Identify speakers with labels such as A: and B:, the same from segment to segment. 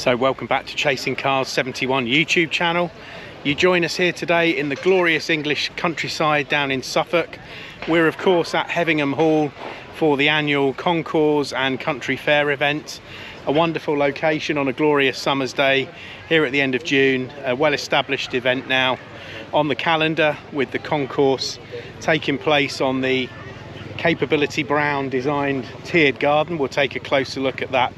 A: So welcome back to Chasing Cars 71 YouTube channel. You join us here today in the glorious English countryside down in Suffolk. We're of course at Heveningahm Hall for the annual Concours and Country Fair event. A wonderful location on a glorious summer's day here at the end of June. A well-established event now on the calendar with the concourse taking place on the Capability Brown designed tiered garden. We'll take a closer look at that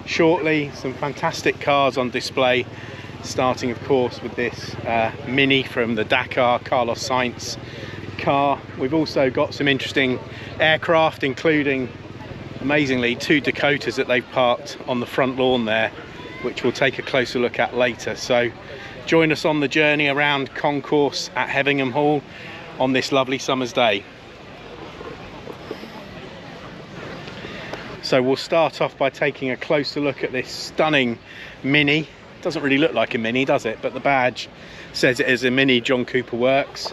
A: shortly. Some fantastic cars on display, starting of course with this Mini from the Dakar, Carlos Sainz car. We've also got some interesting aircraft, including amazingly two Dakotas that they've parked on the front lawn there, which we'll take a closer look at later. So join us on the journey around Concourse at Heveningahm Hall on this lovely summer's day. So we'll start off by taking a closer look at this stunning Mini. Doesn't really look like a Mini, does it? But the badge says it is a Mini John Cooper Works.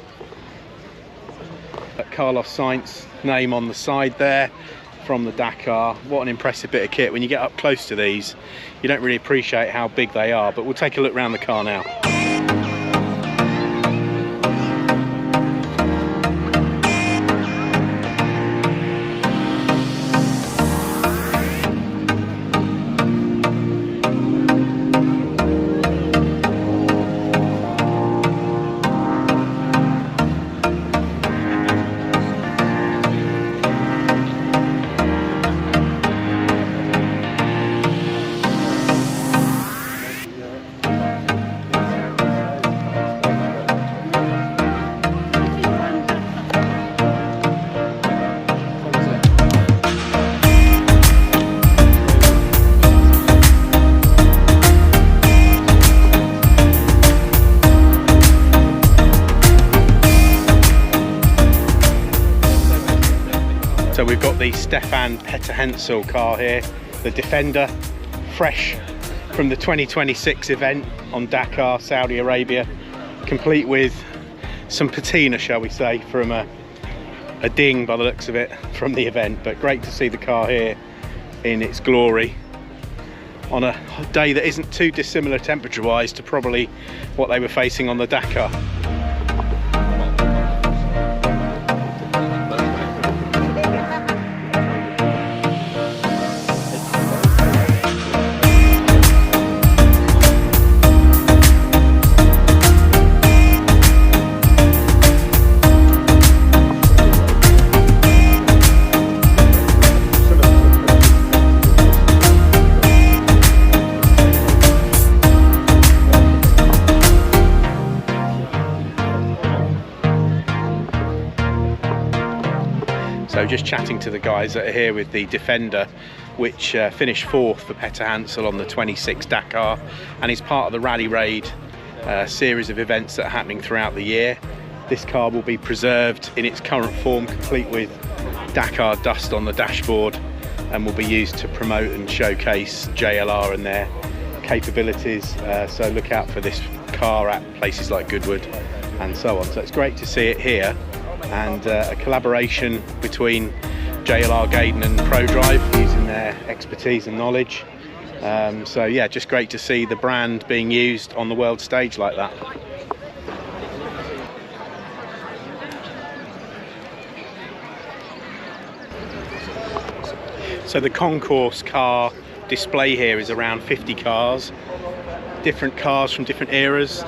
A: Carlos Sainz name on the side there from the Dakar. What an impressive bit of kit. When you get up close to these, you don't really appreciate how big they are, but we'll take a look around the car now. So we've got the Stefan Petter car here, the Defender, fresh from the 2026 event on Dakar, Saudi Arabia, complete with some patina, shall we say, from a ding by the looks of it from the event. But great to see the car here in its glory on a day that isn't too dissimilar temperature wise to probably what they were facing on the Dakar. So just chatting to the guys that are here with the Defender, which finished fourth for Petter Hansel on the 26 Dakar and is part of the Rally Raid series of events that are happening throughout the year. This car will be preserved in its current form, complete with Dakar dust on the dashboard, and will be used to promote and showcase JLR and their capabilities. So look out for this car at places like Goodwood and so on. So it's great to see it here, and a collaboration between JLR Gaydon and ProDrive using their expertise and knowledge. So yeah, just great to see the brand being used on the world stage like that. So the concourse car display here is around 50 cars, different cars from different eras,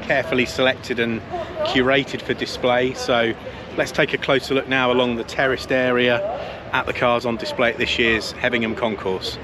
A: carefully selected and curated for display. So let's take a closer look now along the terraced area at the cars on display at this year's Heveningahm Concourse.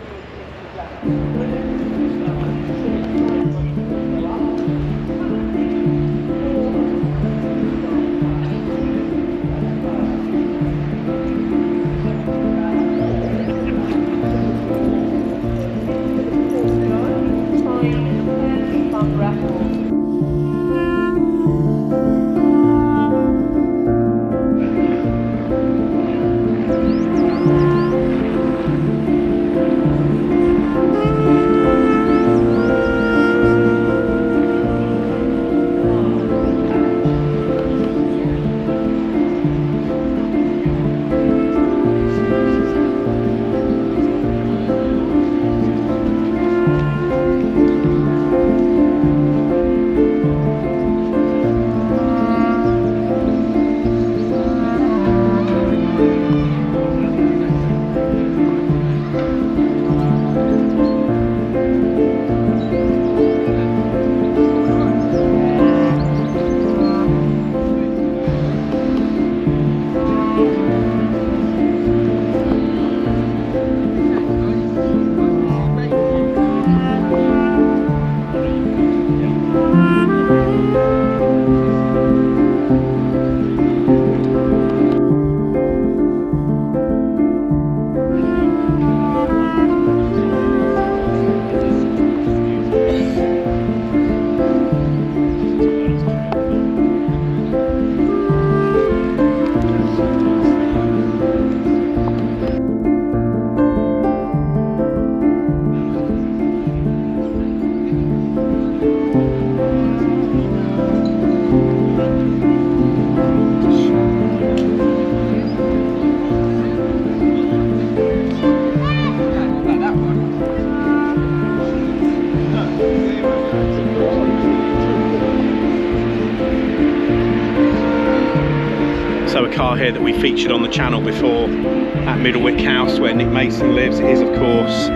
A: car here that we featured on the channel before at Middlewick House, where Nick Mason lives. It is, of course,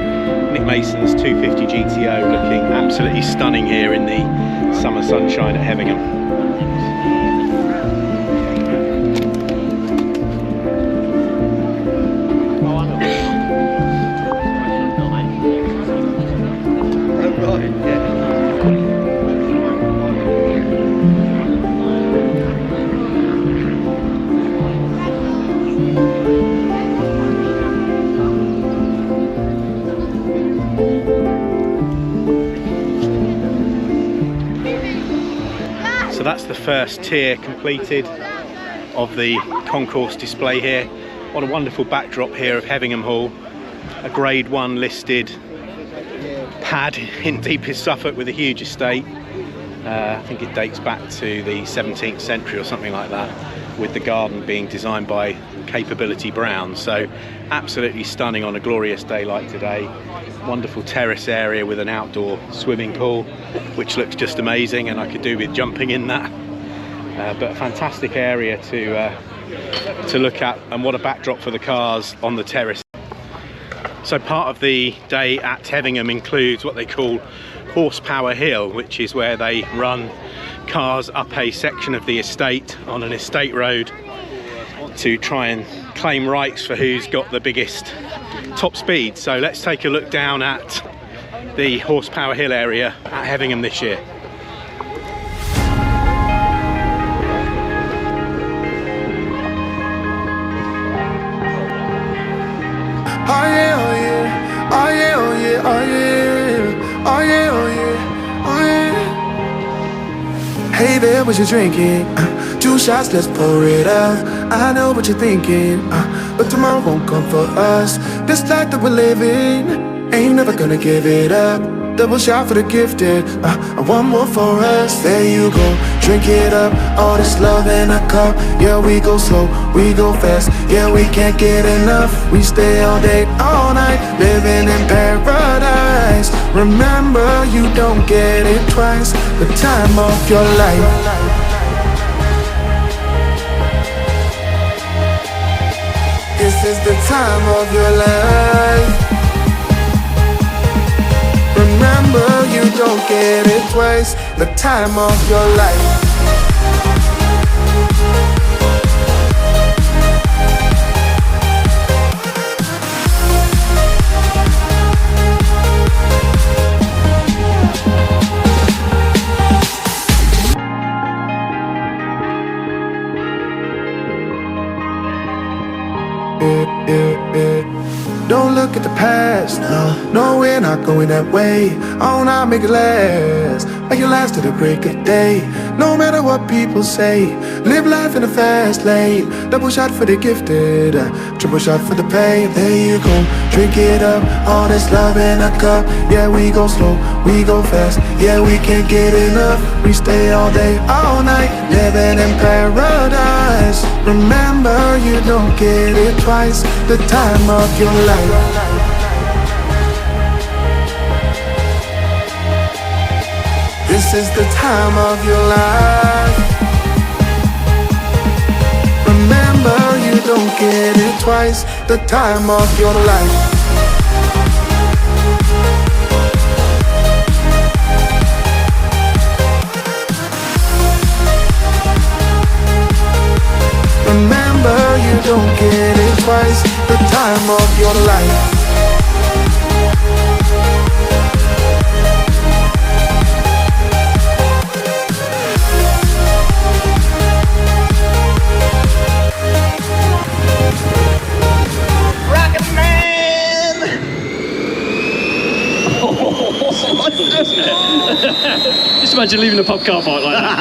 A: Nick Mason's 250 GTO, looking absolutely stunning here in the summer sunshine at Heveningahm. So that's the first tier completed of the concourse display here. What a wonderful backdrop here of Heveningahm Hall, a grade 1 listed pad in deepest Suffolk with a huge estate. I think it dates back to the 17th century or something like that, with the garden being designed by Capability Brown. So absolutely stunning on a glorious day like today. Wonderful terrace area with an outdoor swimming pool, which looks just amazing, and I could do with jumping in that. But a fantastic area to look at, and what a backdrop for the cars on the terrace. So part of the day at Heveningahm includes what they call Horsepower Hill, which is where they run cars up a section of the estate on an estate road to try and claim rights for who's got the biggest top speed. So let's take a look down at the Horsepower Hill area at Heveningahm this year.
B: Oh yeah, oh yeah, oh yeah, oh yeah, oh yeah, oh yeah, oh yeah, oh yeah. Hey there, what you drinking? 2 shots, let's pour it out. I know what you're thinking, but tomorrow won't come for us. This life that we're living, ain't never gonna give it up. Double shot for the gifted, and one more for us. There you go, drink it up. All this love in a cup. Yeah, we go slow, we go fast. Yeah, we can't get enough. We stay all day, all night, living in paradise. Remember, you don't get it twice. The time of your life. This is the time of your life. Remember, you don't get it twice. The time of your life. Don't look at the past, no, we're not going that way. Oh, now make it last, make it last to the break of day. No matter what people say, live life in a fast lane. Double shot for the gifted, triple shot for the pain. There you go, drink it up, all this love in a cup. Yeah, we go slow, we go fast. Yeah, we can't get enough. We stay all day, all night, living in paradise. Remember, you don't get it twice. The time of your life. This is the time of your life. Remember, you don't get it twice. The time of your life. Remember, you don't get it twice. The time of your life.
A: Rocket Man!
C: Just imagine leaving a pub car park like that.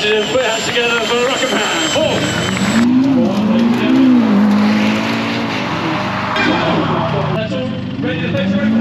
C: to put our hands together for Rocket Man. That's all. Ready to play for it?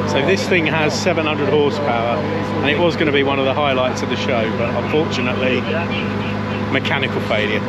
A: So this thing has 700 horsepower, and it was going to be one of the highlights of the show, but unfortunately, mechanical failure.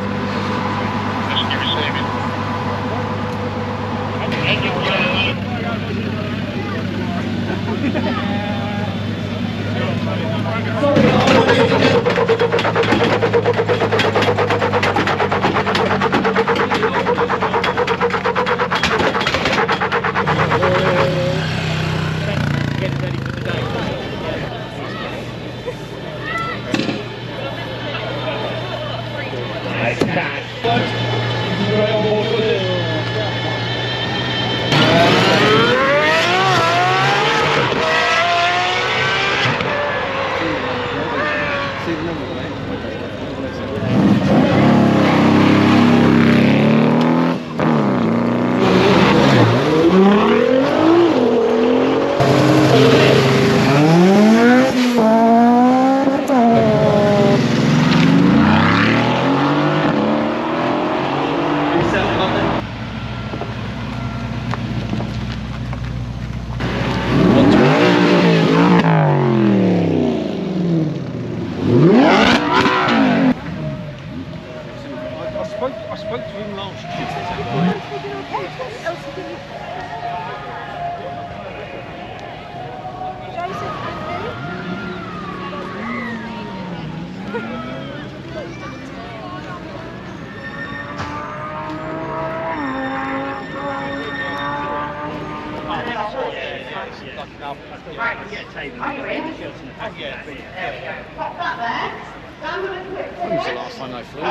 D: When was the last time I flew?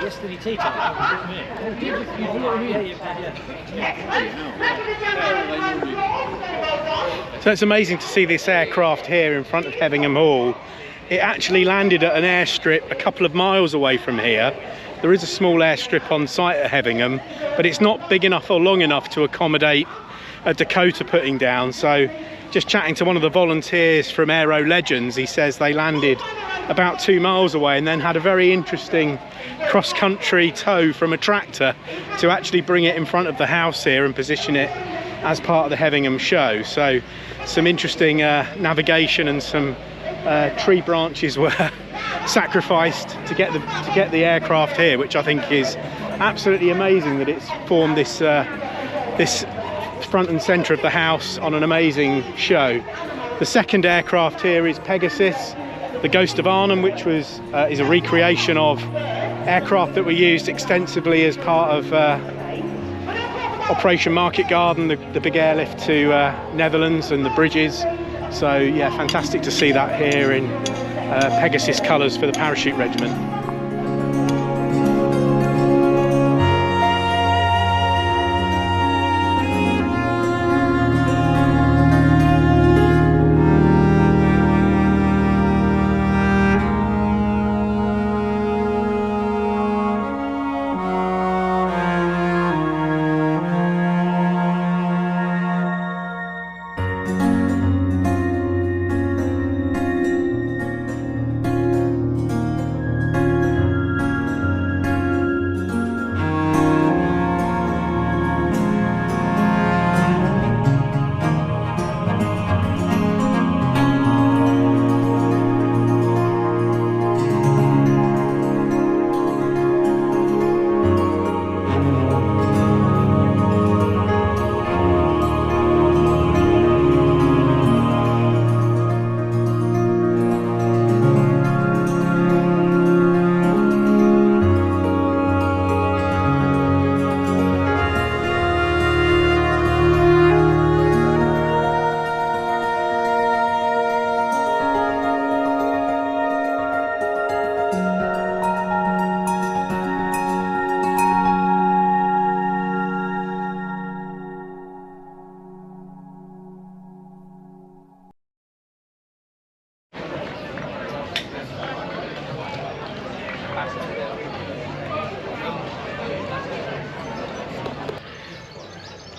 D: Yesterday tea time.
A: So it's amazing to see this aircraft here in front of Heveningahm Hall. It actually landed at an airstrip a couple of miles away from here. There is a small airstrip on site at Heveningahm, but it's not big enough or long enough to accommodate a Dakota putting down. So just chatting to one of the volunteers from Aero Legends, he says they landed about 2 miles away and then had a very interesting cross-country tow from a tractor to actually bring it in front of the house here and position it as part of the Heveningahm show. So some interesting navigation, and some tree branches were sacrificed to get the aircraft here, which I think is absolutely amazing that it's formed this this front and center of the house on an amazing show. The second aircraft here is Pegasus, the Ghost of Arnhem, which was is a recreation of aircraft that were used extensively as part of Operation Market Garden, the big airlift to Netherlands and the bridges. So yeah, fantastic to see that here in Pegasus colours for the Parachute Regiment.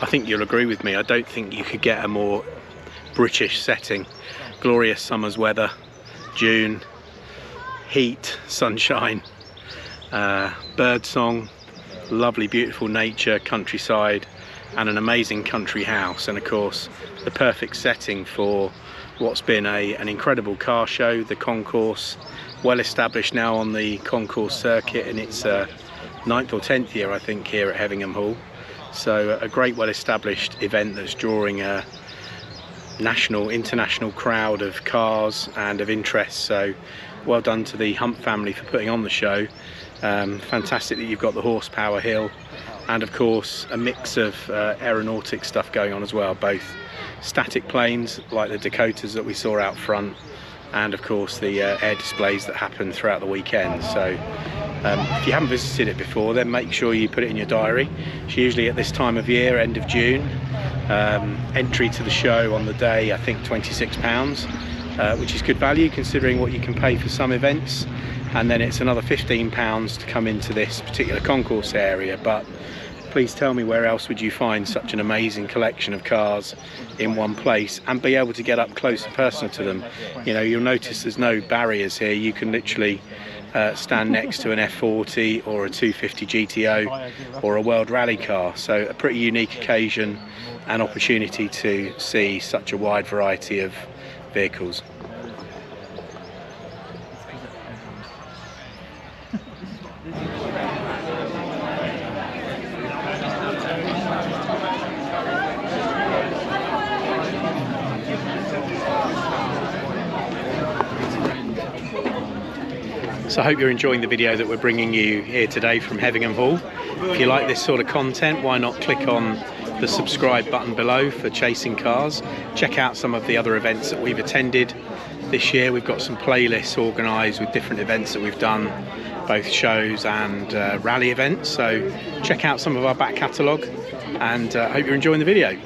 A: I think you'll agree with me, I don't think you could get a more British setting. Glorious summer's weather, June, heat, sunshine, bird song, lovely beautiful nature, countryside, and an amazing country house, and of course the perfect setting for what's been an incredible car show, the Concours, well established now on the Concours circuit in its 9th or 10th year I think here at Heveningahm Hall. So a great well established event that's drawing a national, international crowd of cars and of interest. So well done to the Hump family for putting on the show. Fantastic that you've got the horsepower hill, and of course a mix of aeronautic stuff going on as well, both static planes like the Dakotas that we saw out front, and of course the air displays that happen throughout the weekend. So if you haven't visited it before, then make sure you put it in your diary. It's usually at this time of year, end of June. Entry to the show on the day, I think £26, which is good value considering what you can pay for some events, and then it's another £15 to come into this particular concourse area. But please tell me, where else would you find such an amazing collection of cars in one place and be able to get up close and personal to them? You know, you'll notice there's no barriers here. You can literally stand next to an F40 or a 250 GTO or a World Rally car. So a pretty unique occasion and opportunity to see such a wide variety of vehicles. So I hope you're enjoying the video that we're bringing you here today from Heveningahm Hall. If you like this sort of content, why not click on the subscribe button below for Chasing Cars. Check out some of the other events that we've attended this year. We've got some playlists organised with different events that we've done, both shows and rally events. So check out some of our back catalogue, and I hope you're enjoying the video.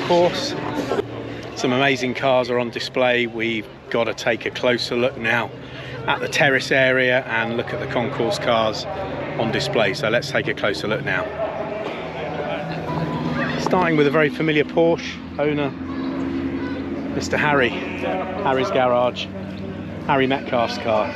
A: course. Some amazing cars are on display. We've got to take a closer look now at the terrace area and look at the concourse cars on display. So let's take a closer look now. Starting with a very familiar Porsche owner, Mr. Harry. Harry's Garage. Harry Metcalf's car.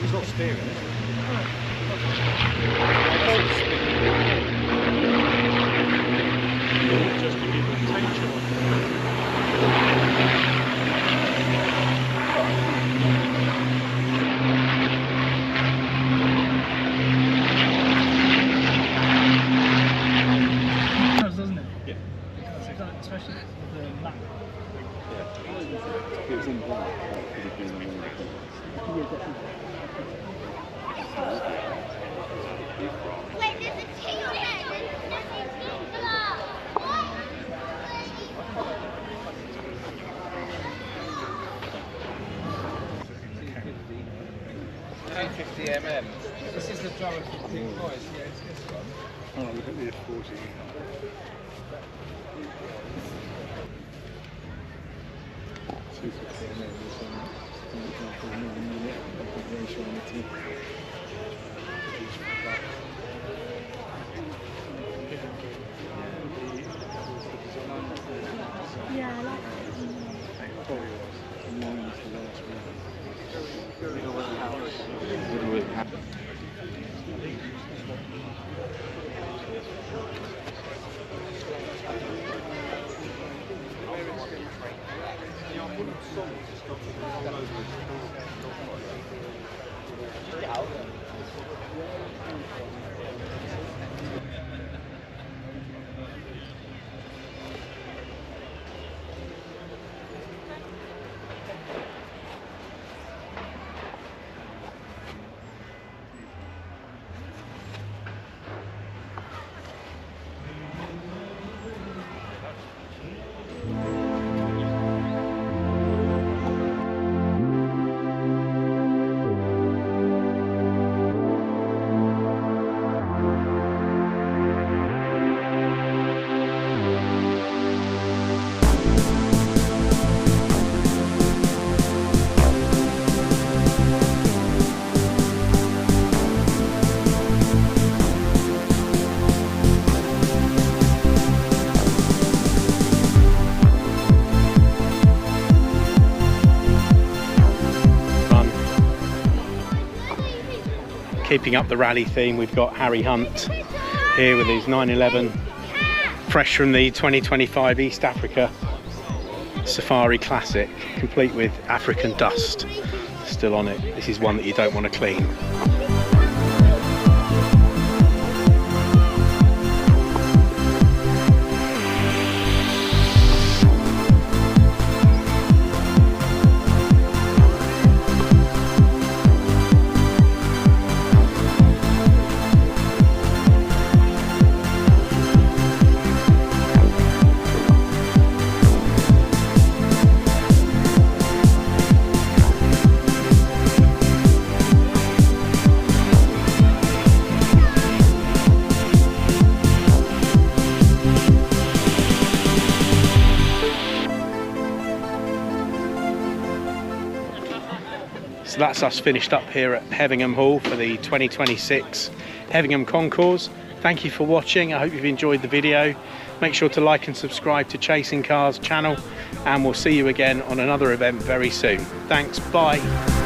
E: He's not steering it. Just to give them tension.
C: Doesn't it?
E: Yeah.
C: Especially with the map.
E: It's in black.
F: Wait, there's a T on it!
G: This is the drum of the big boys. Yeah, it's this one.
E: Oh, look at the F40.
F: Yeah, I like
G: Yeah.
A: keeping up the rally theme, we've got Harry Hunt here with his 911, fresh from the 2025 East Africa Safari Classic, complete with African dust still on it. This is one that you don't want to clean. So that's us finished up here at Heveningahm Hall for the 2026 Heveningahm Concours. Thank you for watching. I hope you've enjoyed the video. Make sure to like and subscribe to Chasing Cars channel, and we'll see you again on another event very soon. Thanks, bye.